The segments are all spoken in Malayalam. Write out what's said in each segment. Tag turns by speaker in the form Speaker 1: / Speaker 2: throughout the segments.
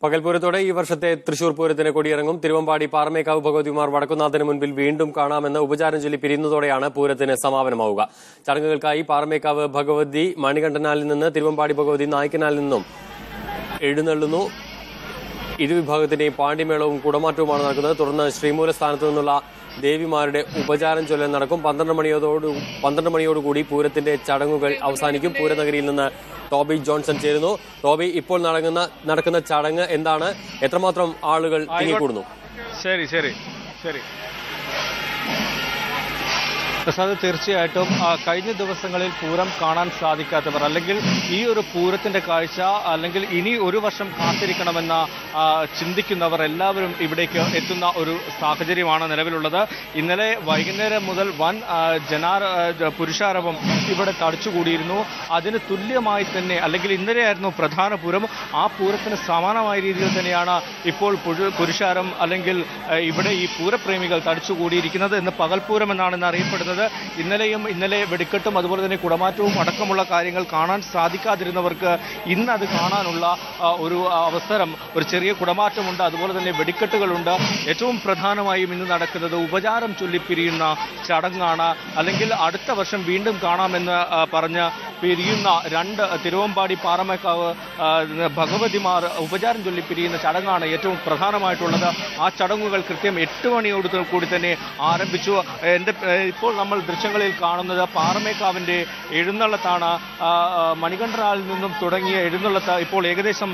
Speaker 1: പകൽപൂരത്തോടെ ഈ വർഷത്തെ തൃശൂർ പൂരത്തിന് കൊടിയിറങ്ങും. തിരുവമ്പാടി പാറമേക്കാവ് ഭഗവതിമാർ വടക്കുന്നാഥന് മുൻപിൽ വീണ്ടും കാണാമെന്ന് ഉപചാരം ചൊല്ലി പിരിയുന്നതോടെയാണ് പൂരത്തിന് സമാപനമാവുക. ചടങ്ങുകൾക്കായി പാറമേക്കാവ് ഭഗവതി മണികണ്ഠനാലിൽ നിന്ന് തിരുവമ്പാടി ഭഗവതി നായ്ക്കനാലിൽ നിന്നും എഴുന്നള്ളുന്നു. ഇരുവിഭാഗത്തിന്റെയും പാണ്ഡിമേളവും കുടമാറ്റവുമാണ് നടക്കുന്നത്. തുടർന്ന് ശ്രീമൂലസ്ഥാനത്ത് നിന്നുള്ള ദേവിമാരുടെ ഉപചാരം ചൊല്ലൽ നടക്കും. 12 മണിയോടുകൂടി പൂരത്തിന്റെ ചടങ്ങുകൾ അവസാനിക്കും. പൂരനഗരിയിൽ നിന്ന് ടോബി ജോൺസൺ ചേരുന്നു. ടോബി, ഇപ്പോൾ നടക്കുന്ന ചടങ്ങ് എന്താണ്? എത്രമാത്രം ആളുകൾ തിങ്ങിക്കൂടുന്നു?
Speaker 2: ശരി പ്രസാദ്, തീർച്ചയായിട്ടും കഴിഞ്ഞ ദിവസങ്ങളിൽ പൂരം കാണാൻ സാധിക്കാത്തവർ, അല്ലെങ്കിൽ ഈ ഒരു പൂരത്തിന്റെ കാഴ്ച അല്ലെങ്കിൽ ഇനി ഒരു വർഷം കാത്തിരിക്കണമെന്ന ചിന്തിക്കുന്നവർ എല്ലാവരും ഇവിടേക്ക് എത്തുന്ന ഒരു സാഹചര്യമാണ് നിലവിലുള്ളത്. ഇന്നലെ വൈകുന്നേരം മുതൽ വൻ പുരുഷാരവം ഇവിടെ തടിച്ചുകൂടിയിരുന്നു. അതിന് തുല്യമായി തന്നെ, അല്ലെങ്കിൽ ഇന്നലെയായിരുന്നു പ്രധാന പൂരം, ആ പൂരത്തിന് സമാനമായ രീതിയിൽ തന്നെയാണ് ഇപ്പോൾ പുരുഷാരം അല്ലെങ്കിൽ ഇവിടെ ഈ പൂരപ്രേമികൾ തടിച്ചുകൂടിയിരിക്കുന്നത്. ഇന്ന് പകൽപൂരം എന്നാണ് ഇന്ന് അറിയപ്പെടുന്നത്. ഇന്നലെ വെടിക്കെട്ടും അതുപോലെ തന്നെ കുടമാറ്റവും അടക്കമുള്ള കാര്യങ്ങൾ കാണാൻ സാധിക്കാതിരുന്നവർക്ക് ഇന്ന് അത് കാണാനുള്ള ഒരു അവസരം, ഒരു ചെറിയ കുടമാറ്റമുണ്ട്, അതുപോലെ തന്നെ വെടിക്കെട്ടുകളുണ്ട്. ഏറ്റവും പ്രധാനമായും ഇന്ന് നടക്കുന്നത് ഉപചാരം ചൊല്ലിപ്പിരിയുന്ന ചടങ്ങാണ്. അല്ലെങ്കിൽ അടുത്ത വർഷം വീണ്ടും കാണാമെന്ന് പറഞ്ഞ് പിരിയുന്ന രണ്ട് തിരുവമ്പാടി പാറമേക്കാവ് ഭഗവതിമാർ ഉപചാരം ചൊല്ലിപ്പിരിയുന്ന ചടങ്ങാണ് ഏറ്റവും പ്രധാനമായിട്ടുള്ളത്. ആ ചടങ്ങുകൾ കൃത്യം 8 മണിയോട് കൂടി തന്നെ ആരംഭിച്ചു. ഇപ്പോൾ നമ്മൾ ദൃശ്യങ്ങളിൽ കാണുന്നത് പാറമേക്കാവിന്റെ എഴുന്നള്ളത്താണ്. മണികണ്ഠനാലിൽ നിന്നും തുടങ്ങിയ എഴുന്നള്ളത്ത് ഇപ്പോൾ ഏകദേശം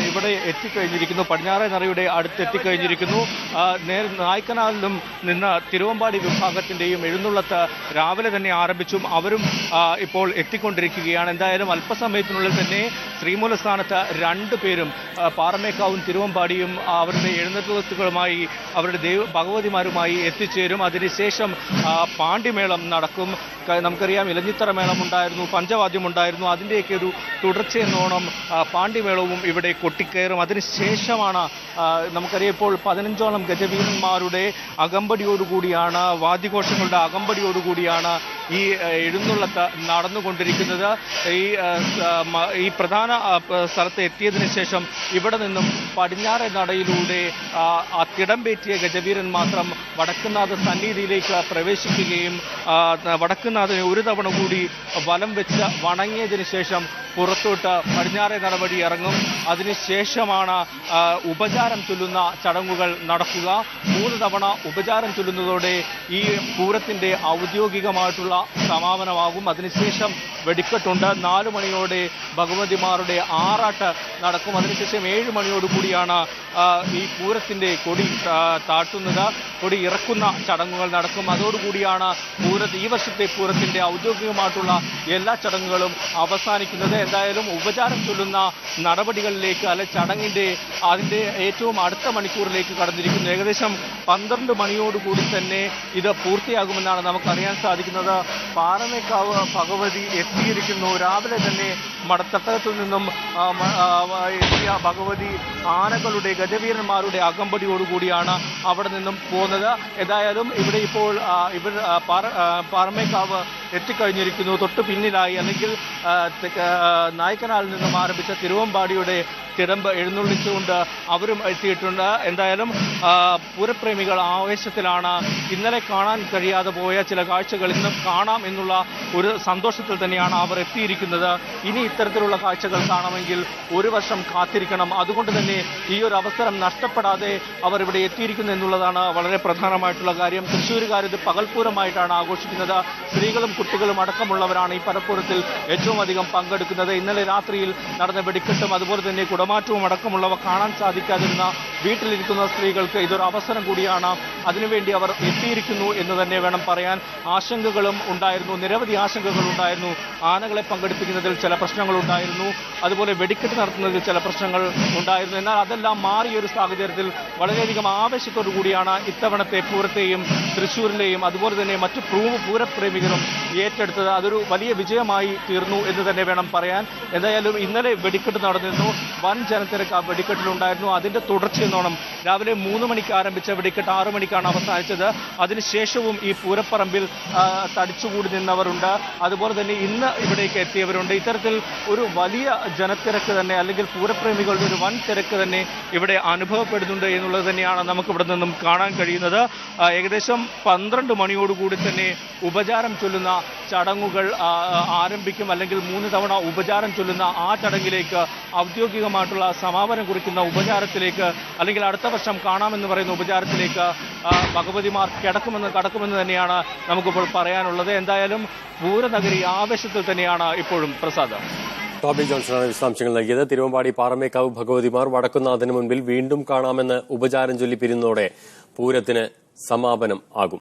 Speaker 2: ഇവിടെ എത്തിക്കഴിഞ്ഞിരിക്കുന്നു. പടിഞ്ഞാറേ നടയുടെ അടുത്ത് എത്തിക്കഴിഞ്ഞിരിക്കുന്നു. നായ്ക്കനാലിലും നിന്ന് തിരുവമ്പാടി വിഭാഗത്തിന്റെയും എഴുന്നള്ളത്ത് രാവിലെ തന്നെ ആരംഭിച്ചും അവരും ഇപ്പോൾ എത്തിക്കൊണ്ടിരിക്കുകയാണ്. എന്തായാലും അല്പസമയത്തിനുള്ളിൽ തന്നെ ശ്രീമൂലസ്ഥാനത്ത് 2 പേരും പാറമേക്കാവും തിരുവമ്പാടിയും അവരുടെ എഴുന്നള്ളത്തുകളുമായി അവരുടെ ഭഗവതിമാരുമായി എത്തിച്ചേരും. അതിനുശേഷം പാണ്ഡിമേളം നടക്കും. നമുക്കറിയാം, ഇലഞ്ഞിത്തറ മേളമുണ്ടായിരുന്നു, പഞ്ചവാദ്യമുണ്ടായിരുന്നു. അതിൻ്റെയൊക്കെ ഒരു തുടർച്ചയെന്നോണം പാണ്ഡിമേളവും ഇവിടെ കൊട്ടിക്കയറും. അതിനുശേഷമാണ് നമുക്കറിയാം, ഇപ്പോൾ 15ഓളം ഗജവീരന്മാരുടെ അകമ്പടിയോടുകൂടിയാണ്, വാദ്യഘോഷങ്ങളുടെ അകമ്പടിയോടുകൂടിയാണ് ഈ എഴുന്നള്ളത്ത് നടന്നുകൊണ്ടിരിക്കുന്നത്. ഈ പ്രധാന സ്ഥലത്ത് എത്തിയതിനു ശേഷം ഇവിടെ നിന്നും പടിഞ്ഞാറേ നടയിലൂടെ തിടമ്പേറ്റിയ ഗജവീരൻ മാത്രം വടക്കുന്നാഥ സന്നിധിയിലേക്ക് പ്രവേശിക്കുകയും വടക്കുന്നാഥനെ ഒരു തവണ കൂടി വലം വെച്ച് വണങ്ങിയതിന് ശേഷം പുറത്തോട്ട് പടിഞ്ഞാറേ നടപടി ഇറങ്ങും. അതിനുശേഷമാണ് ഉപചാരം ചൊല്ലുന്ന ചടങ്ങുകൾ നടക്കുക. 3 തവണ ഉപചാരം ചൊല്ലുന്നതോടെ ഈ പൂരത്തിന്റെ ഔദ്യോഗികമായിട്ടുള്ള സമാപനമാകും. അതിനുശേഷം വെടിക്കെട്ടുണ്ട്. 4 മണിയോടെ ഭഗവതിമാരുടെ ആറാട്ട് നടക്കും. അതിനുശേഷം 7 മണിയോടുകൂടിയാണ് ഈ പൂരത്തിന്റെ കൊടി താട്ടുന്നത്, കൊടി ഇറക്കുന്ന ചടങ്ങുകൾ നടക്കും. അതോടുകൂടിയാണ് ഈ വർഷത്തെ പൂരത്തിന്റെ ഔദ്യോഗികമായിട്ടുള്ള എല്ലാ ചടങ്ങുകളും അവസാനിക്കുന്നത്. എന്തായാലും ഉപചാരം ചൊല്ലുന്ന നടപടികളിലേക്ക്, അല്ലെ അതിന്റെ ഏറ്റവും അടുത്ത മണിക്കൂറിലേക്ക് കടന്നിരിക്കുന്നു. ഏകദേശം 12 മണിയോടുകൂടി തന്നെ ഇത് പൂർത്തിയാകുമെന്നാണ് നമുക്കറിയാൻ സാധിക്കുന്നത്. പാറമേക്കാവ് ഭഗവതി എത്തിയിരിക്കുന്നു. രാവിലെ തന്നെ മടത്തട്ടകത്തു നിന്നും എത്തിയ ഭഗവതി ആനകളുടെ ഗജവീരന്മാരുടെ അകമ്പടിയോടുകൂടിയാണ് അവിടെ നിന്നും പോകുന്നത്. ഏതായാലും ഇവിടെ ഇപ്പോൾ പാറമേക്കാവ് എത്തിക്കഴിഞ്ഞിരിക്കുന്നു. തൊട്ടു പിന്നിലായി, അല്ലെങ്കിൽ നായ്ക്കനാലിൽ നിന്നും ആരംഭിച്ച തിരുവമ്പാടിയുടെ തിടമ്പ് എഴുന്നള്ളിച്ചുകൊണ്ട് അവരും എത്തിയിട്ടുണ്ട്. എന്തായാലും പൂരപ്രേമികൾ ആവേശത്തിലാണ്. ഇന്നലെ കാണാൻ കഴിയാതെ പോയ ചില കാഴ്ചകൾ ഇന്നും കാണാം എന്നുള്ള ഒരു സന്തോഷത്തിൽ തന്നെയാണ് അവർ എത്തിയിരിക്കുന്നത്. ഇനി ഇത്തരത്തിലുള്ള കാഴ്ചകൾ കാണണമെങ്കിൽ ഒരു വർഷം കാത്തിരിക്കണം. അതുകൊണ്ട് തന്നെ ഈ ഒരു അവസരം നഷ്ടപ്പെടാതെ അവർ ഇവിടെ എത്തിയിരിക്കുന്നു എന്നുള്ളതാണ് വളരെ പ്രധാനമായിട്ടുള്ള കാര്യം. തൃശ്ശൂരുകാർ ഇത് പകൽപൂരമായിട്ടാണ് ആഘോഷിക്കുന്നത്. സ്ത്രീകളും കുട്ടികളും അടക്കമുള്ളവരാണ് ഈ പരപ്പൂരത്തിൽ ഏറ്റവും അധികം പങ്കെടുക്കുന്നത്. ഇന്നലെ രാത്രിയിൽ നടന്ന വെടിക്കെട്ടും അതുപോലെ തന്നെ കുടമാറ്റവും അടക്കമുള്ളവ കാണാൻ സാധിക്കാതിരുന്ന വീട്ടിലിരിക്കുന്ന സ്ത്രീകൾക്ക് ഇതൊരു അവസരം കൂടിയാണ്. അതിനുവേണ്ടി അവർ എത്തിയിരിക്കുന്നു എന്ന് തന്നെ വേണം പറയാൻ. ആശങ്കകളും ഉണ്ടായിരുന്നു, നിരവധി ആശങ്കകൾ ഉണ്ടായിരുന്നു. ആനകളെ പങ്കെടുപ്പിക്കുന്നതിൽ ചില പ്രശ്നങ്ങൾ ഉണ്ടായിരുന്നു, അതുപോലെ വെടിക്കെട്ട് നടത്തുന്നതിൽ ചില പ്രശ്നങ്ങൾ ഉണ്ടായിരുന്നു. എന്നാൽ അതെല്ലാം മാറിയൊരു സാഹചര്യത്തിൽ വളരെയധികം ആവേശത്തോടു കൂടിയാണ് ഇത്തവണത്തെ പൂരത്തെയും തൃശ്ശൂരിലെയും അതുപോലെ തന്നെ മറ്റു പൂരപ്രേമികളും ഏറ്റെടുത്തത് അതൊരു വലിയ വിജയമായി തീർന്നു എന്ന് തന്നെ വേണം പറയാൻ. എന്തായാലും ഇന്നലെ വെടിക്കെട്ട് നടന്നിരുന്നു. വൻ ജനത്തിരക്ക് ആ വെടിക്കെട്ടിലുണ്ടായിരുന്നു. അതിന്റെ തുടർച്ചയെന്നോണം രാവിലെ 3 മണിക്ക് ആരംഭിച്ച വെടിക്കെട്ട് 6 മണിക്കാണ് അവസാനിച്ചത്. അതിനുശേഷവും ഈ പൂരപ്പറമ്പിൽ തടിച്ചുകൂടി നിന്നവരുണ്ട്. അതുപോലെ തന്നെ ഇന്ന് ഇവിടേക്ക് എത്തിയവരുണ്ട്. ഇത്തരത്തിൽ ഒരു വലിയ ജനത്തിരക്ക് തന്നെ, അല്ലെങ്കിൽ പൂരപ്രേമികളുടെ ഒരു വൻ തിരക്ക് തന്നെ ഇവിടെ അനുഭവപ്പെടുന്നുണ്ട് എന്നുള്ളത് തന്നെയാണ് നമുക്ക് ഇവിടെ നിന്നും കാണാൻ കഴിയുന്നത്. ഏകദേശം 12 മണിയോടുകൂടി തന്നെ ഉപചാരം ചൊല്ലുന്ന ചടങ്ങുകൾ ആരംഭിക്കും. അല്ലെങ്കിൽ 3 തവണ ഉപചാരം ചൊല്ലുന്ന ആ ചടങ്ങിലേക്ക്, ഔദ്യോഗികമായിട്ടുള്ള സമാപനം കുറിക്കുന്ന ഉപചാരത്തിലേക്ക്, അല്ലെങ്കിൽ അടുത്ത വർഷം കാണാമെന്ന് പറയുന്ന ഉപചാരത്തിലേക്ക് ഭഗവതിമാർ കടക്കുമെന്ന് തന്നെയാണ് നമുക്കിപ്പോൾ പറയാനുള്ളത്. എന്തായാലും പൂരനഗരി ആവേശത്തിൽ തന്നെയാണ് ഇപ്പോഴും. പ്രസാദ്,
Speaker 1: ടോബി ജോൺസണാണ് വിശദാംശങ്ങൾ നൽകിയത്. തിരുവമ്പാടി പാറമേക്കാവ് ഭഗവതിമാർ വടക്കുന്നാഥന് മുൻപിൽ വീണ്ടും കാണാമെന്ന് ഉപചാരം ചൊല്ലി പിരിയുന്നതോടെ പൂരത്തിന് സമാപനം ആകും.